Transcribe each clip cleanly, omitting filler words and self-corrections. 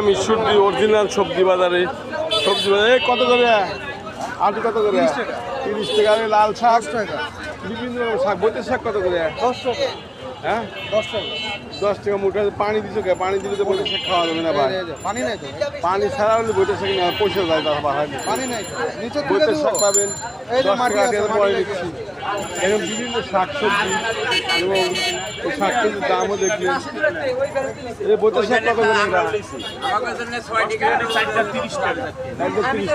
মিশুটি original সবজি বাজারে কত করে আলু কত করে 30 টাকা লাল শাক বিভিন্ন শাক বইতের শাক কত করে 10 টাকা। হ্যাঁ 10 টাকা। 10 টাকা মুঠা পানি দিছো কে পানি দিলে তো বইতের শাক খাওয়া যাবে না ভাই পানি নাই তো। পানি ছাড়া হলে বইতের শাক না পয়সা যায় তার বাহার পানি নাই তো। নিচে তুলে বইতের দেবো। শাক পাবেন এই যে 10 মাটি টাকা আছে, দিয়ে মাটি পরে রেখে দিচ্ছি এরকম বিভিন্ন শাক সবজি এবং এই শাক সবজির দামও দেখলেন এই বইতের শাক কত করে এরা? একদম 30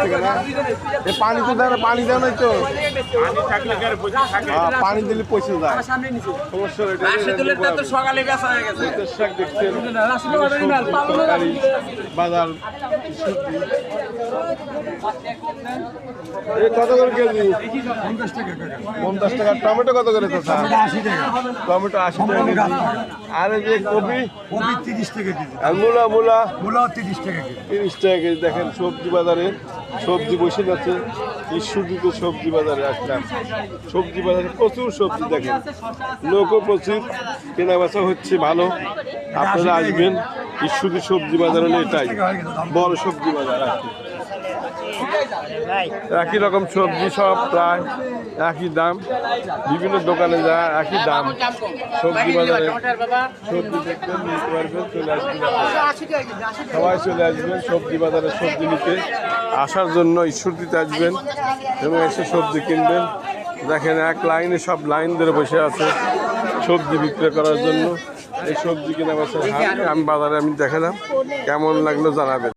টাকা না এই পানি তো দেয় না, পানি দেয় নাই তো পানি দিলে পয়সা যায় সমস্যা নেই, এটা সকালে বেচা হয়ে গেছে। বইতের শাক দেখছেন সবজি, তরকারি, বাজার সবজি এই কত করে কেজি 50 টাকা টমেটো কত করে চাচা? 80 টাকা। টমেটো 80 টাকা কেজি আর এই যে কপি কপি 30 টাকা কেজি। আর মূলা মূলা 30 টাকা কেজি। 30 টাকা কেজি দেখেন সবজি বাজারে সবজি বসে যাচ্ছে ঈশ্বরদীতে সবজি বাজারে আসলাম সবজি বাজারে প্রচুর সবজি দেখেন লোকও প্রচুর কেনা বেচা হচ্ছে ভালো আপনারা আসবেন ঈশ্বরদী সবজি বাজার হলে এটাই বড় সবজি বাজার আর কি। একই রকম সবজি সব প্রায় একই দাম বিভিন্ন দোকানে যা একই দাম সবজি বাজারে সবজি দেখতে নিতে পারবেন চলে আসবেন সবাই চলে আসবেন সবজি বাজারে সবজি নিতে আসার জন্য ঈশ্বরদীতে আসবেন এবং এসে সবজি কিনবেন দেখেন এক লাইনে সব লাইন ধরে বসে আছে সবজি বিক্রি করার জন্য এই সবজি কেনা বেচা আমি বাজারে দেখালাম কেমন লাগলো জানাবেন।